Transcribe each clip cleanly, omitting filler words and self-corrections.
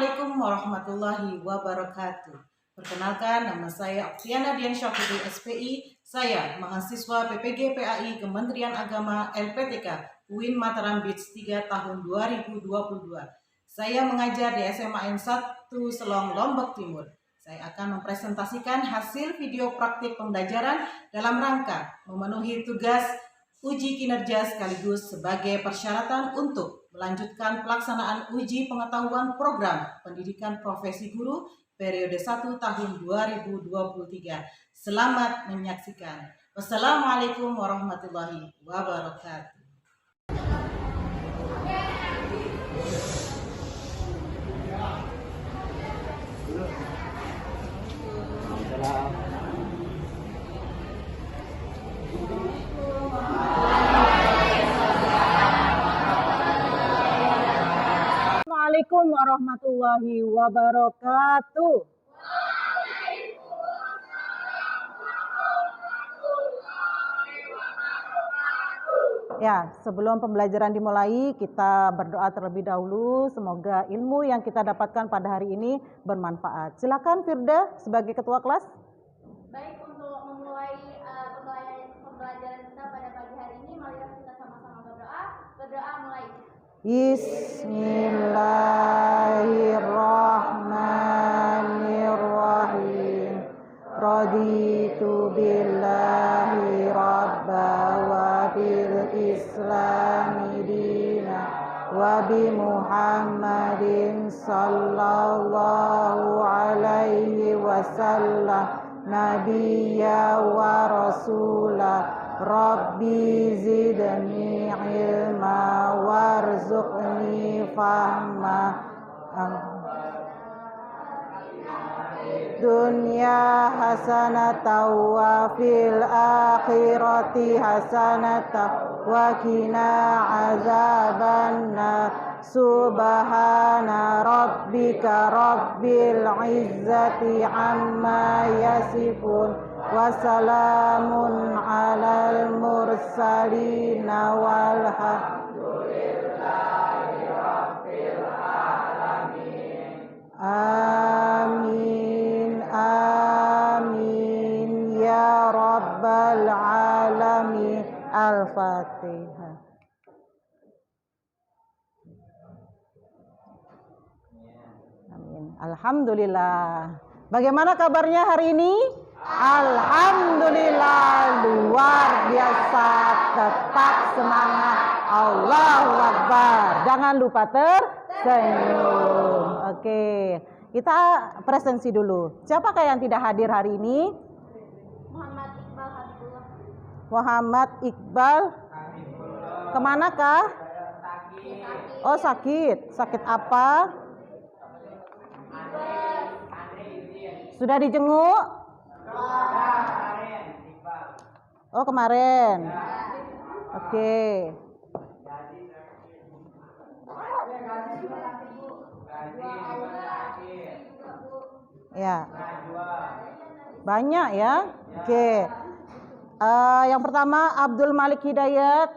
Assalamualaikum warahmatullahi wabarakatuh. Perkenalkan, nama saya Oktiana Diansyah Putri SPI. Saya mahasiswa PPG PAI Kementerian Agama LPTK UIN Mataram Beach 3 tahun 2022. Saya mengajar di SMA N1 Selong, Lombok Timur. Saya akan mempresentasikan hasil video praktik pembelajaran dalam rangka memenuhi tugas uji kinerja sekaligus sebagai persyaratan untuk melanjutkan pelaksanaan uji pengetahuan program pendidikan profesi guru periode 1 tahun 2023. Selamat menyaksikan. Wassalamualaikum warahmatullahi wabarakatuh. Assalamualaikum warahmatullahi wabarakatuh. Ya, sebelum pembelajaran dimulai, kita berdoa terlebih dahulu. Semoga ilmu yang kita dapatkan pada hari ini bermanfaat. Silakan Firda sebagai ketua kelas. Baik, untuk memulai pembelajaran kita pada pagi hari ini, mari kita sama-sama berdoa. Berdoa mulai. Bismillahirrahmanirrahim. Raditu billahi rabba wa bil islami dina wa bi Muhammadin sallallahu alaihi wasallam nabiyya wa rasulah. Rabbi zidni ilma warzuqni fahma. Dunya hasanatan wa fil akhirati hasanatan wa qina azabannar. Subhana rabbika rabbil izzati amma yasifun wa salamun alal mursalin walhamdulillahi rabbil alamin. Amin amin ya rabbal alamin. Al-Fatihah. Amin. Alhamdulillah. Bagaimana kabarnya hari ini? Alhamdulillah, luar biasa, tetap semangat. Allahu Akbar. Jangan lupa tersenyum. Oke, kita presensi dulu. Siapakah yang tidak hadir hari ini? Muhammad Iqbal Habibullah. Muhammad Iqbal. Kemanakah? Oh, sakit. Sakit apa? Sudah dijenguk? Oh, kemarin. Oke. Ya. Banyak ya. Oke. Yang pertama Abdul Malik Hidayat.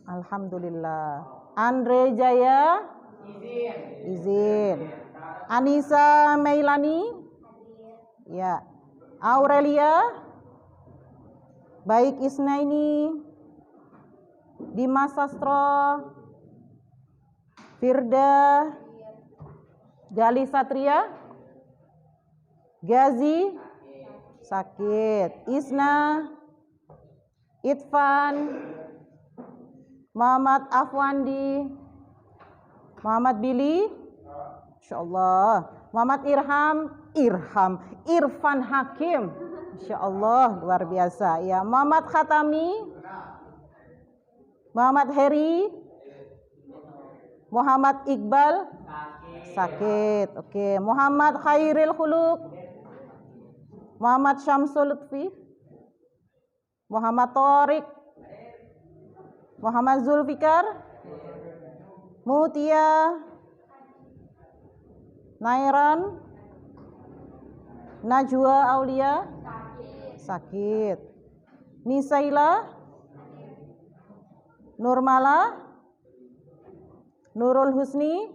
Alhamdulillah. Andre Jaya. Izin. Anissa Meilani. Ya. Aurelia. Baik Isnaini. Dimas Sastro. Firda. Gali Satria. Gazi. Sakit. Isna. Itfan. Muhammad Afwandi. Muhammad Billy. Insyaallah. Muhammad Irfan Hakim. Insyaallah luar biasa ya. Muhammad Khatami. Muhammad Heri. Muhammad Iqbal. Sakit. Oke. Muhammad Khairil Khuluq. Muhammad Syamsul Lutfi. Muhammad Thorik. Muhammad Zulfikar. Mutia. Nairan. Najwa Aulia. Sakit. Nisaila. Nurmala. Nurul Husni.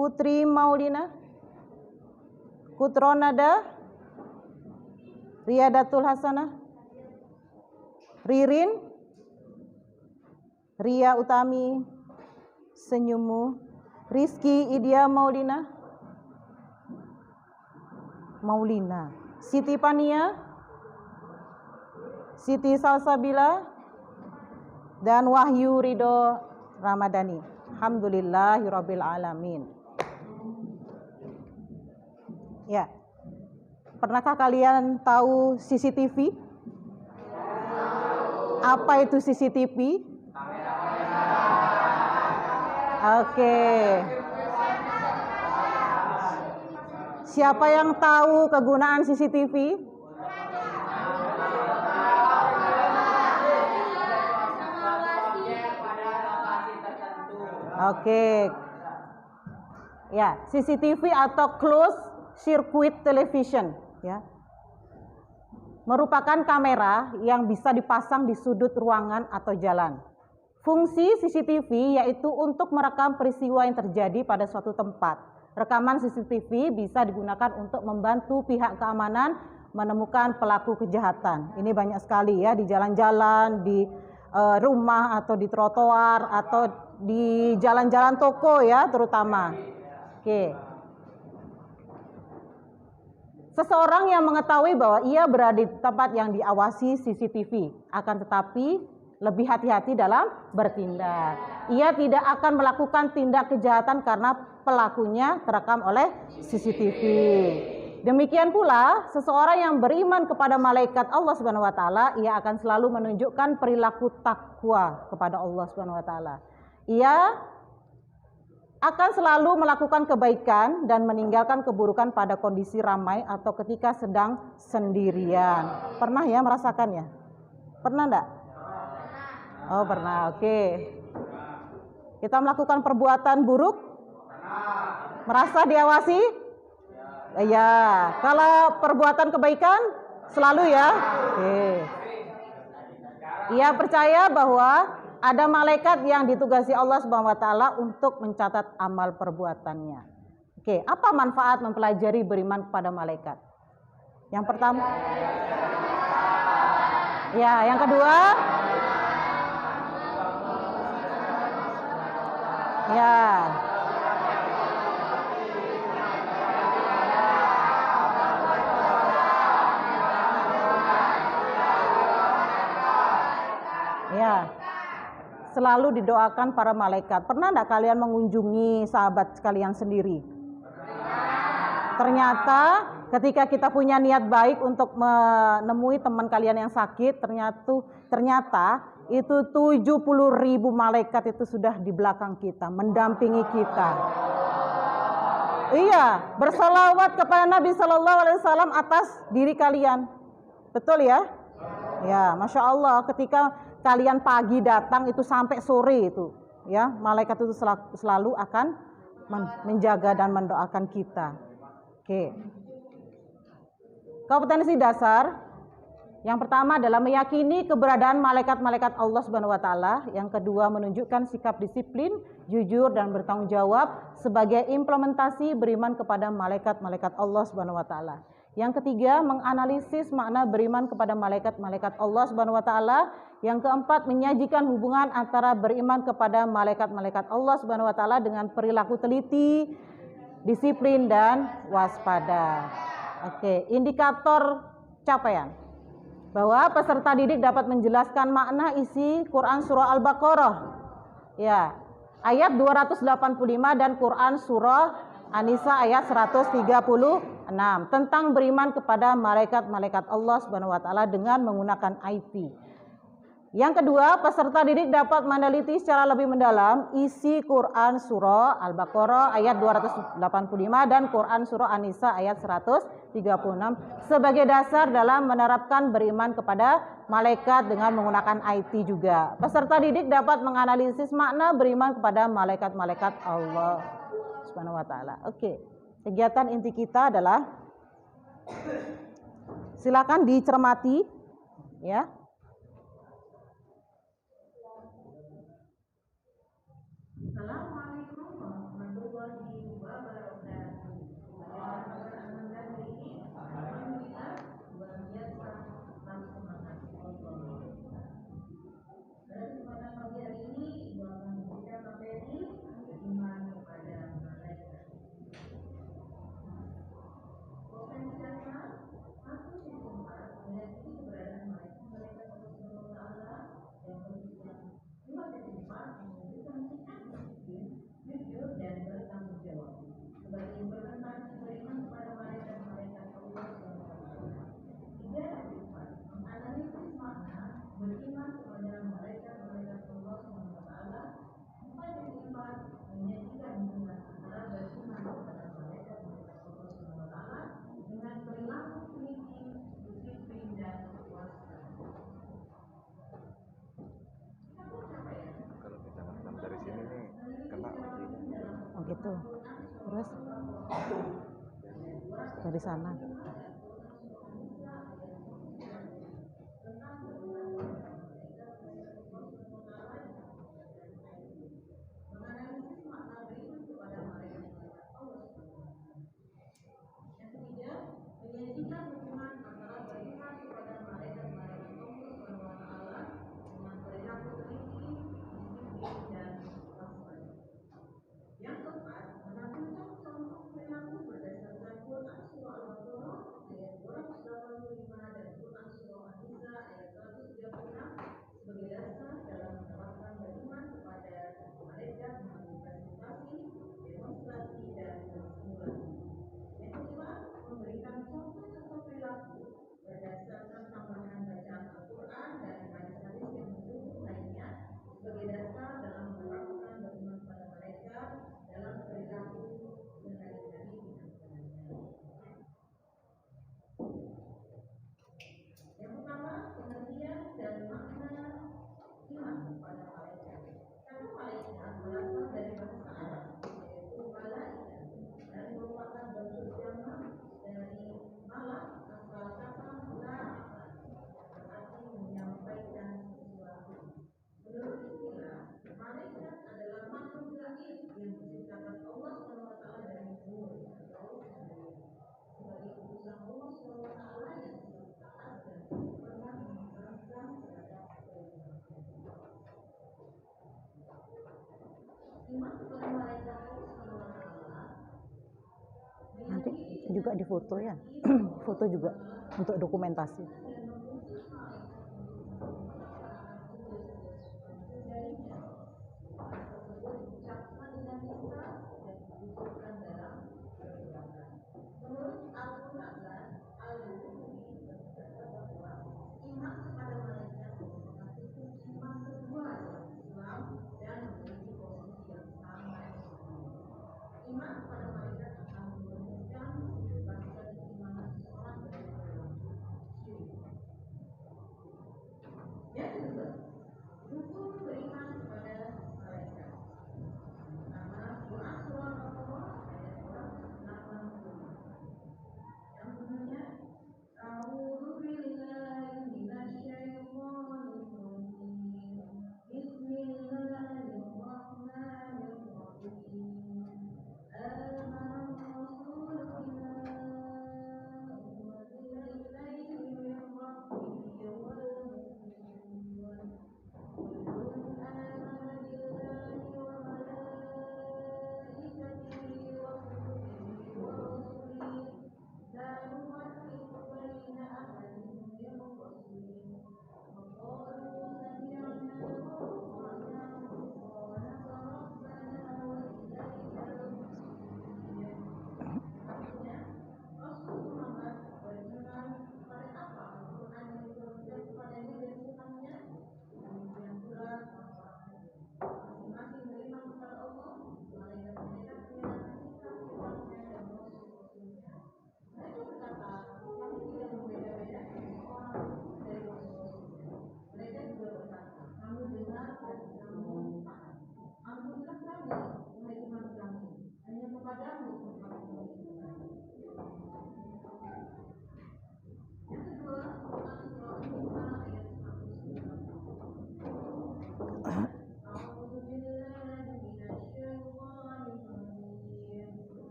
Putri Maulina, Kutronada, Riyadatul Hasanah, Ririn, Ria Utami, senyummu, Rizky Idia Maulina, Siti Pania, Siti Salsabila, dan Wahyu Ridho Ramadhani. Alhamdulillahirabbil alamin. Ya. Pernahkah kalian tahu CCTV? Apa itu CCTV? Oke. Siapa yang tahu kegunaan CCTV? Oke. Ya, CCTV atau closed circuit television, ya. Merupakan kamera yang bisa dipasang di sudut ruangan atau jalan. Fungsi CCTV yaitu untuk merekam peristiwa yang terjadi pada suatu tempat. Rekaman CCTV bisa digunakan untuk membantu pihak keamanan menemukan pelaku kejahatan. Ini banyak sekali ya, di jalan-jalan, di rumah atau di trotoar atau di jalan-jalan toko ya terutama. Oke. Seseorang yang mengetahui bahwa ia berada di tempat yang diawasi CCTV, akan tetapi lebih hati-hati dalam bertindak. Ia tidak akan melakukan tindak kejahatan karena pelakunya terekam oleh CCTV. Demikian pula, seseorang yang beriman kepada malaikat Allah Subhanahu wa taala, ia akan selalu menunjukkan perilaku takwa kepada Allah Subhanahu wa taala. Ia akan selalu melakukan kebaikan dan meninggalkan keburukan pada kondisi ramai atau ketika sedang sendirian. Pernah ya merasakannya? Pernah enggak? Oh pernah, oke. Kita melakukan perbuatan buruk? Merasa diawasi? Ya. Kalau perbuatan kebaikan? Selalu ya? Oke. Ia percaya bahwa ada malaikat yang ditugasi Allah Subhanahu wa taala untuk mencatat amal perbuatannya. Oke, apa manfaat mempelajari beriman kepada malaikat? Yang pertama, ya, yang kedua, ya, ya. Selalu didoakan para malaikat. Pernah enggak kalian mengunjungi sahabat sekalian sendiri? Ternyata ketika kita punya niat baik untuk menemui teman kalian yang sakit, ternyata itu 70.000 malaikat itu sudah di belakang kita, mendampingi kita. Iya, bersalawat kepada Nabi Shallallahu Alaihi Wasallam atas diri kalian. Betul ya? Ya, Masya Allah, ketika kalian pagi datang itu sampai sore itu, ya, malaikat itu selalu akan menjaga dan mendoakan kita. Oke. Kompetensi dasar yang pertama adalah meyakini keberadaan malaikat-malaikat Allah Subhanahu wa taala. Yang kedua, menunjukkan sikap disiplin, jujur dan bertanggung jawab sebagai implementasi beriman kepada malaikat-malaikat Allah Subhanahu wa taala. Yang ketiga, menganalisis makna beriman kepada malaikat-malaikat Allah Subhanahu wa taala. Yang keempat, menyajikan hubungan antara beriman kepada malaikat-malaikat Allah Subhanahu wa taala dengan perilaku teliti, disiplin dan waspada. Oke, indikator capaian. Bahwa peserta didik dapat menjelaskan makna isi Quran surah Al-Baqarah. Ya, ayat 285 dan Quran surah An-Nisa ayat 136 tentang beriman kepada malaikat-malaikat Allah Subhanahu wa taala dengan menggunakan IT. Yang kedua, peserta didik dapat meneliti secara lebih mendalam isi Quran surah Al-Baqarah ayat 285 dan Quran surah An-Nisa ayat 136 sebagai dasar dalam menerapkan beriman kepada malaikat dengan menggunakan IT juga. Peserta didik dapat menganalisis makna beriman kepada malaikat-malaikat Allah Subhanahu wa taala. Oke. Kegiatan inti kita adalah silakan dicermati ya. Assalamualaikum warahmatullahi wabarakatuh. dari sana. Nanti juga difoto ya, foto juga untuk dokumentasi.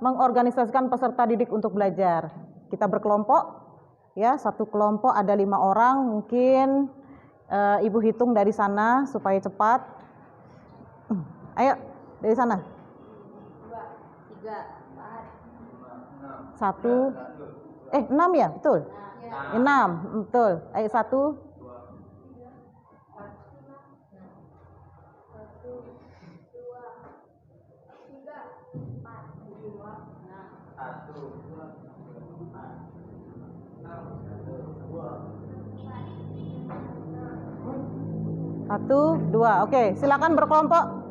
Mengorganisasikan peserta didik untuk belajar. Kita berkelompok, ya, satu kelompok ada 5 orang, mungkin Ibu hitung dari sana supaya cepat. Ayo, dari sana. 2, 3, 4. 1, 6 ya, betul? 6, betul. Ayo 1. 1, 2. Oke, silakan berkelompok.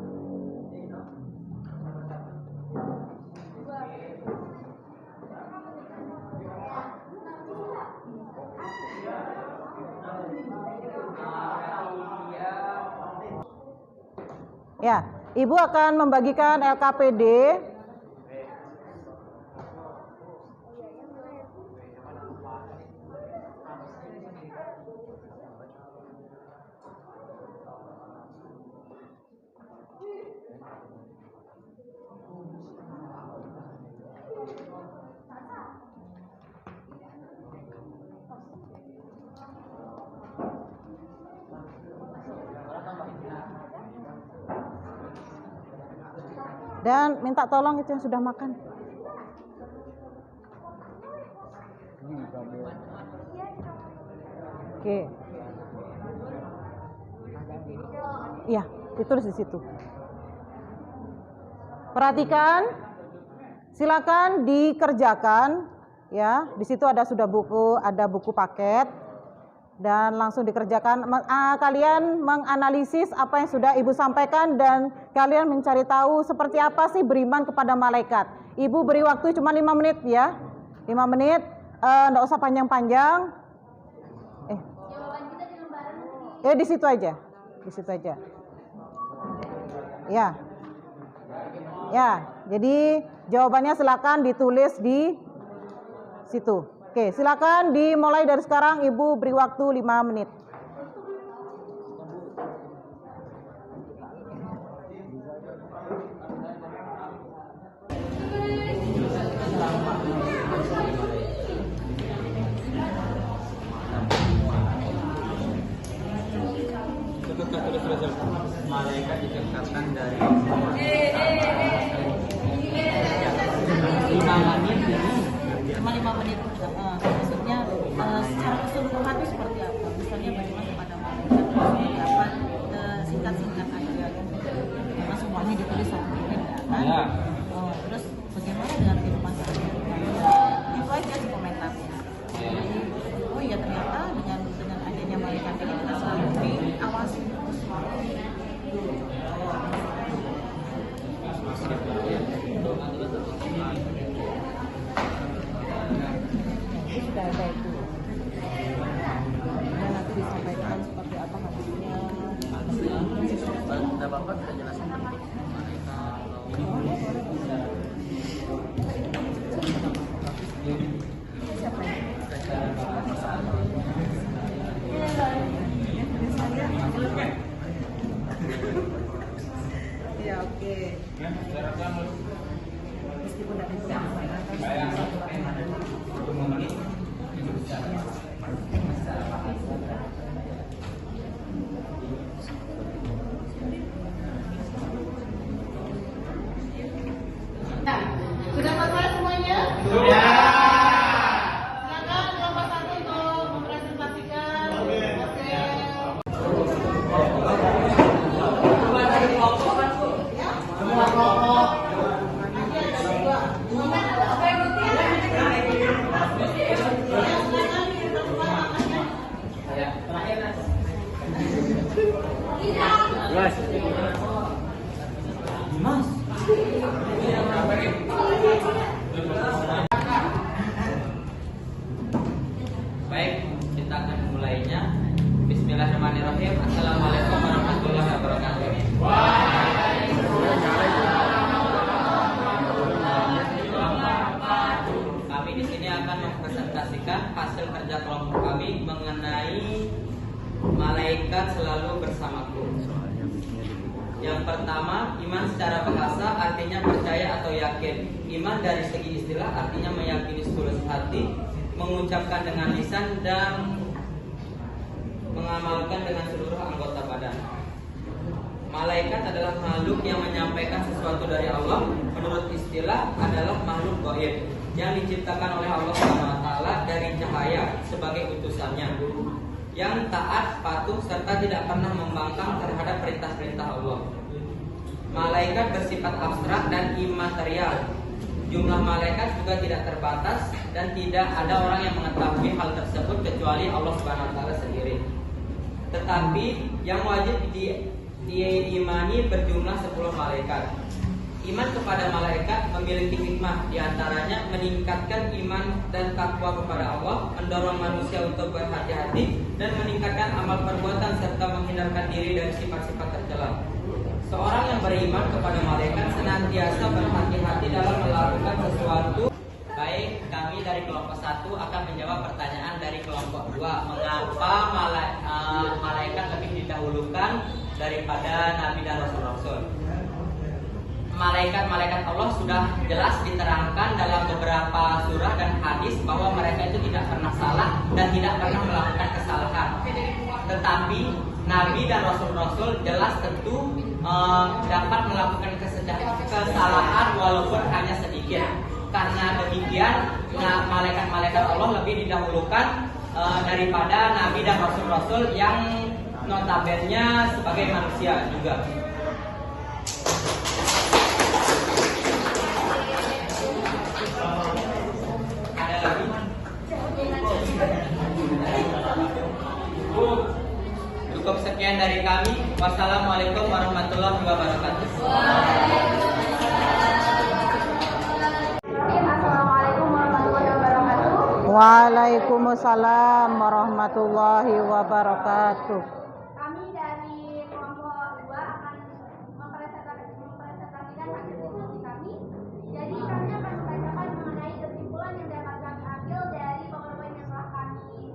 Ya, Ibu akan membagikan LKPD. Dan minta tolong itu yang sudah makan. Oke. Iya, ditulis di situ. Perhatikan, silakan dikerjakan, ya. Di situ ada sudah buku, ada buku paket. dan langsung dikerjakan. Kalian menganalisis apa yang sudah Ibu sampaikan dan kalian mencari tahu seperti apa sih beriman kepada malaikat. Ibu beri waktu cuma 5 menit ya. 5 menit, enggak usah panjang-panjang. Jawaban kita di lembaran Di situ aja. Di situ aja. Ya. Ya, jadi jawabannya silakan ditulis di situ. Oke, silakan dimulai dari sekarang. Ibu beri waktu 5 menit. Malaikat diciptakan dari 5 menit ini. Cuma 5 menit. Maksudnya secara keseluruhan itu seperti apa? Misalnya bagaimana kepada malaikat seperti apa? Singkat-singkat aja. Karena semuanya ditulis 1 menit kan? Ya. Terus bagaimana dengan kehidupan sehari-hari? Itu aja sih komentarnya. Jadi, oh iya ternyata dengan adanya malaikat ini kita selalu diawasi terus. Sudah ada itu. Dan nanti disampaikan seperti apa hadisnya. Tidak apa-apa, kita jelasin dulu. Ya oke. Meskipun tidak bisa Sudah selesai semuanya? Sudah. Silakan kelompok 1 untuk mempresentasikan hasil. Semua kelompok. Mas. Mas. Baik, kita akan memulainya. Bismillahirrahmanirrahim. Assalamualaikum warahmatullahi wabarakatuh. Kami di sini akan mempresentasikan hasil kerja kelompok kami mengenai malaikat selalu bersamaku. Yang pertama, iman secara bahasa artinya percaya atau yakin. Iman dari segi istilah artinya meyakini setulus hati, mengucapkan dengan lisan dan mengamalkan dengan seluruh anggota badan. Malaikat adalah makhluk yang menyampaikan sesuatu dari Allah. Menurut istilah adalah makhluk gaib yang diciptakan oleh Allah SWT dari cahaya sebagai utusannya, yang taat, patuh, serta tidak pernah membangkang terhadap perintah-perintah Allah. Malaikat bersifat abstrak dan imaterial. Jumlah malaikat juga tidak terbatas dan tidak ada orang yang mengetahui hal tersebut kecuali Allah SWT sendiri. Tetapi yang wajib diimani berjumlah 10 malaikat. Iman kepada malaikat memiliki hikmah, diantaranya meningkatkan iman dan takwa kepada Allah, mendorong manusia untuk berhati-hati, dan meningkatkan amal perbuatan serta menghindarkan diri dari sifat-sifat tercela. Seorang yang beriman kepada malaikat senantiasa berhati-hati dalam melakukan sesuatu. Baik, kami dari kelompok 1 akan menjawab pertanyaan dari kelompok 2. Mengapa malaikat lebih didahulukan daripada nabi dan rasul-rasul? Malaikat-malaikat Allah sudah jelas diterangkan dalam beberapa surah dan hadis bahwa mereka itu tidak pernah salah dan tidak pernah melakukan kesalahan. Tetapi nabi dan rasul-rasul jelas tentu dapat melakukan kesalahan walaupun hanya sedikit. Karena demikian, malaikat-malaikat Allah lebih didahulukan daripada nabi dan rasul-rasul yang notabene sebagai manusia juga. Ada lagi? Cukup sekian dari kami. Wassalamualaikum warahmatullahi wabarakatuh. Assalamualaikum warahmatullahi wabarakatuh. Waalaikumsalam warahmatullahi wabarakatuh. Kami dari kelompok 2 akan mempresentasikan hasil diskusi kami. Jadi kami akan membacakan mengenai kesimpulan yang dapat kami ambil dari poin yang telah kami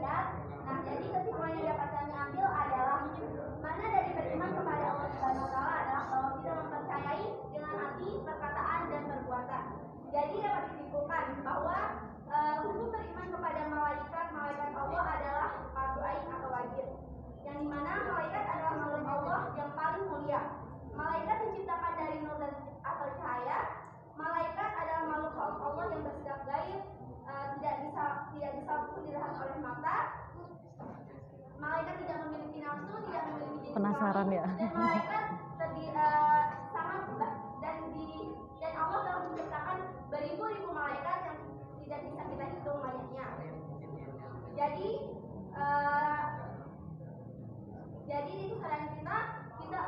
lihat. Nah, jadi kesimpulan yang dapat kami ambil adalah mana dari beriman kepada Allah Subhanahu wa taala adalah bahwa kita mempercayai dengan hati, perkataan dan perbuatan. Jadi dapat disimpulkan bahwa hukum beriman kepada malaikat Allah adalah fardu ain atau wajib. Yang dimana malaikat adalah makhluk Allah yang paling mulia. Malaikat diciptakan dari nur dan atau cahaya. Malaikat adalah makhluk Allah yang bersifat gaib, tidak bisa dilihat oleh mata. Malaikat tidak memiliki nafsu, tidak memiliki jiwa. Penasaran ya? Dan malaikat dan Allah telah menciptakan beribu-ribu malaikat yang tidak bisa kita hitung banyaknya. Jadi di kesadaran kita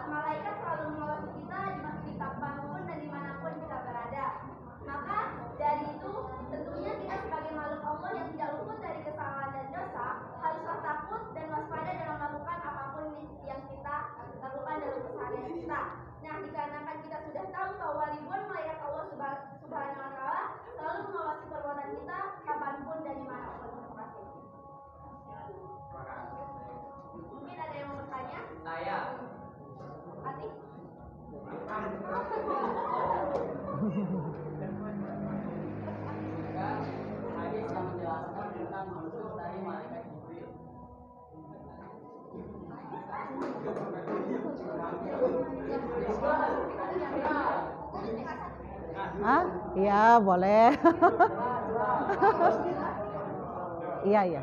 malaikat selalu mengawasi kita di kapanpun dan dimanapun kita berada. Maka dari itu tentunya kita sebagai makhluk Allah yang tidak luput dari kesalahan dan dosa haruslah takut dan waspada dalam melakukan apapun yang kita lakukan dalam keseharian kita. Nah, dikarenakan kita sudah tahu bahwa ribuan malaikat Allah Subhanahu wa taala selalu mengawasi perbuatan kita kapanpun dan dimanapun. Terima kasih. Mungkin ada yang mau bertanya? Saya. Atik? Hadis yang menjelaskan tentang maksud dari malaikat Jibril. Hah? Iya, boleh. Iya, iya.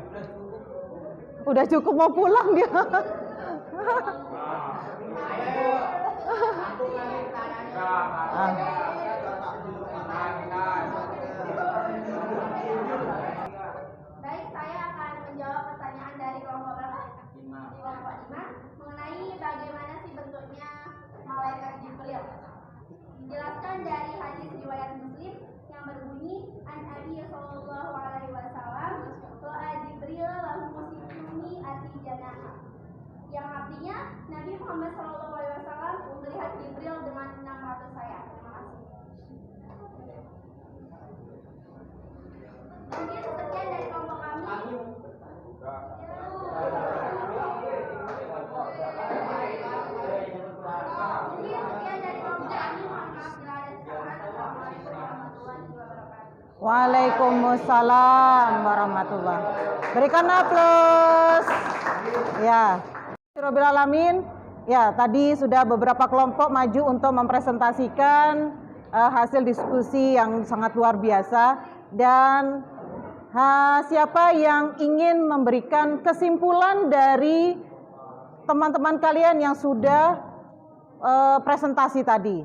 Udah cukup mau pulang dia. Baik, saya akan menjawab pertanyaan dari kelompok berapa? Kelompok 5 mengenai bagaimana sih bentuknya malaikat Jibril. Dijelaskan dari hadis riwayat Muslim yang berbunyi an Abi sallallahu alaihi wasallam wa Jibril lahu musibuni ati janah. Yang artinya Nabi Muhammad sallallahu alaihi wasallam melihat Jibril dengan 600 sayap. Terima kasih. Mungkin sekian dari kelompok kami. Waalaikumsalam warahmatullahi. Berikan aplaus. Ya. Rabbil alamin. Ya, tadi sudah beberapa kelompok maju untuk mempresentasikan hasil diskusi yang sangat luar biasa dan siapa yang ingin memberikan kesimpulan dari teman-teman kalian yang sudah presentasi tadi?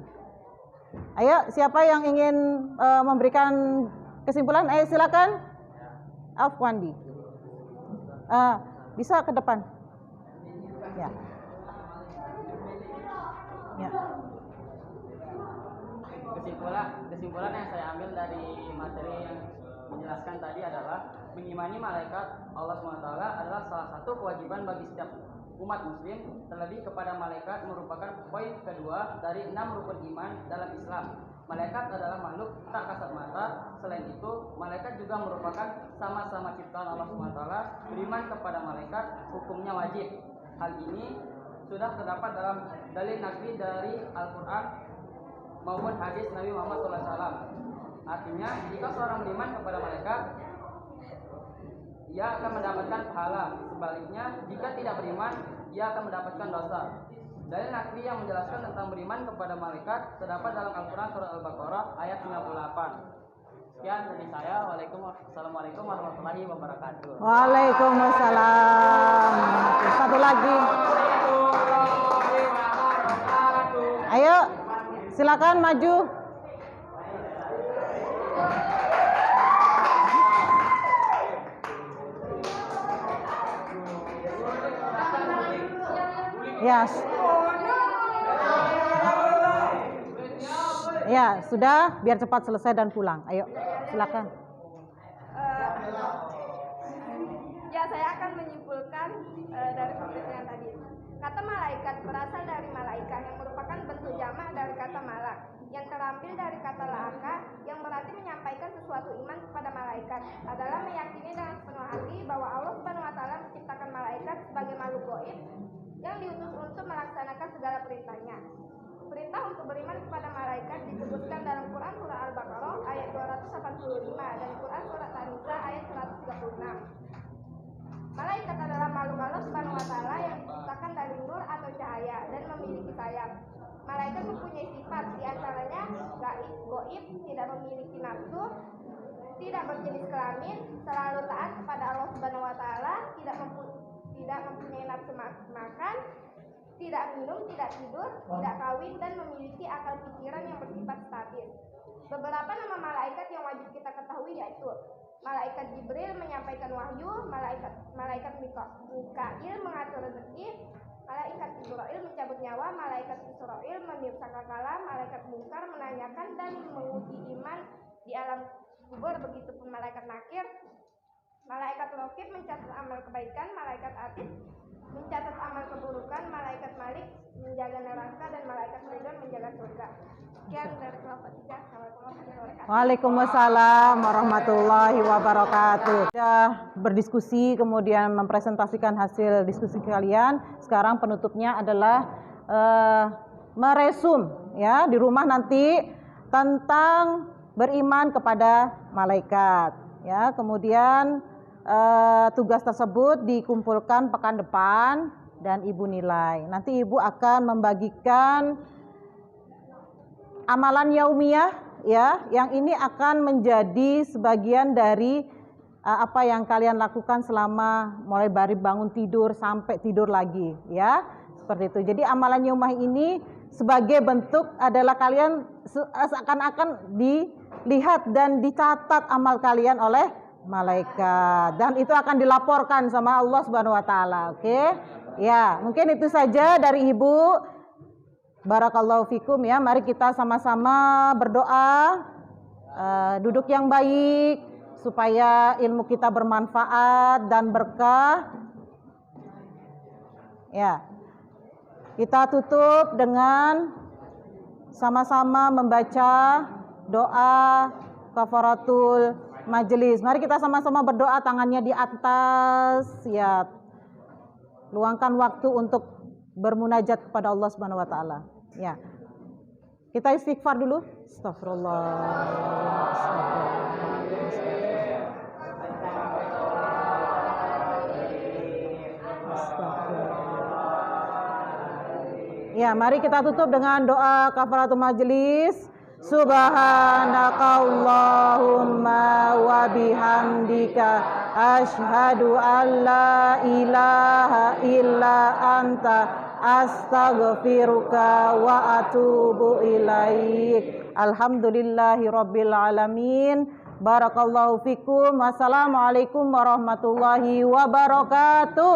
Ayo, siapa yang ingin memberikan kesimpulan? Ayo silakan. Afwandi. Bisa ke depan. Ya. Ya. Kesimpulan yang saya ambil dari materi yang menjelaskan tadi adalah mengimani malaikat Allah SWT adalah salah satu kewajiban bagi setiap umat muslim, terlebih kepada malaikat merupakan poin kedua dari 6 rukun iman dalam Islam. Malaikat adalah makhluk tak kasat mata. Selain itu, malaikat juga merupakan sama-sama ciptaan Allah SWT. Beriman kepada malaikat hukumnya wajib. Hal ini sudah terdapat dalam dalil nakli dari Al-Quran maupun hadis Nabi Muhammad SAW. Artinya, jika seorang beriman kepada malaikat, ia akan mendapatkan pahala. Sebaliknya, jika tidak beriman, ia akan mendapatkan dosa. Dalil nakli yang menjelaskan tentang beriman kepada malaikat terdapat dalam Al-Quran surah Al-Baqarah ayat 98. Sekian dari saya. Wassalamualaikum warahmatullahi wabarakatuh. Waalaikumsalam. Satu lagi. Ayo, silakan maju. Ya. Ya, sudah, biar cepat selesai dan pulang. Ayo, silakan. Ya, saya akan menyimpulkan dari pembicaraan tadi. Kata malaikat berasal dari malaika yang merupakan bentuk jamak dari kata malak yang terambil dari kata laka yang berarti menyampaikan sesuatu iman kepada malaikat adalah meyakini dengan sepenuh hati bahwa Allah Subhanahu wa taala menciptakan malaikat sebagai makhluk gaib yang diutus untuk melaksanakan segala perintahnya. Perintah untuk beriman kepada malaikat disebutkan dalam Quran surah Al-Baqarah ayat 285 dan Quran surah An-Nisa ayat 136. Malaikat adalah makhluk Allah Subhanahu wa taala yang diciptakan dari nur atau cahaya dan memiliki sayap. Malaikat mempunyai sifat di antaranya gaib, tidak memiliki nafsu, tidak berjenis kelamin, selalu taat kepada Allah Subhanahu wa taala, tidak mempunyai nafsu makan, tidak minum, tidak tidur, tidak kawin dan memiliki akal pikiran yang bersifat statis. Beberapa nama malaikat yang wajib kita ketahui yaitu malaikat Jibril menyampaikan wahyu, malaikat Mikail mengatur rezeki, malaikat Israil mencabut nyawa, malaikat Israil meniup sangkakala, malaikat Munkar menanyakan dan menguji iman di alam kubur, begitupun malaikat Nakir, malaikat Raqib mencatat amal kebaikan, malaikat Atid mencatat amal keburukan, malaikat Malik menjaga neraka dan malaikat Ridwan menjaga surga. Sekian dari kelompok 3. Assalamualaikum warahmatullahi wabarakatuh. Waalaikumsalam warahmatullahi wabarakatuh. Sudah berdiskusi kemudian mempresentasikan hasil diskusi kalian. Sekarang penutupnya adalah meresum ya di rumah nanti tentang beriman kepada malaikat. Ya, kemudian tugas tersebut dikumpulkan pekan depan dan Ibu nilai. Nanti Ibu akan membagikan amalan yaumiyah ya, yang ini akan menjadi sebagian dari apa yang kalian lakukan selama mulai dari bangun tidur sampai tidur lagi ya. Seperti itu. Jadi amalan yaumiyah ini sebagai bentuk adalah kalian seakan-akan dilihat dan dicatat amal kalian oleh malaikat dan itu akan dilaporkan sama Allah Subhanahu wa taala. Oke? Ya, mungkin itu saja dari Ibu. Barakallahu fikum ya. Mari kita sama-sama berdoa, duduk yang baik supaya ilmu kita bermanfaat dan berkah. Ya. Kita tutup dengan sama-sama membaca doa kafaratul majelis. Mari kita sama-sama berdoa, tangannya di atas ya. Luangkan waktu untuk bermunajat kepada Allah Subhanahu wa taala. Ya. Kita istighfar dulu. Astagfirullah. Ya, mari kita tutup dengan doa kafaratul majelis. Subhanakallahumma wa bihamdika asyhadu an la ilaha illa anta astaghfiruka wa atubu ilaik. Alhamdulillahi rabbil alamin. Barakallahu fikum. Wassalamualaikum warahmatullahi wabarakatuh.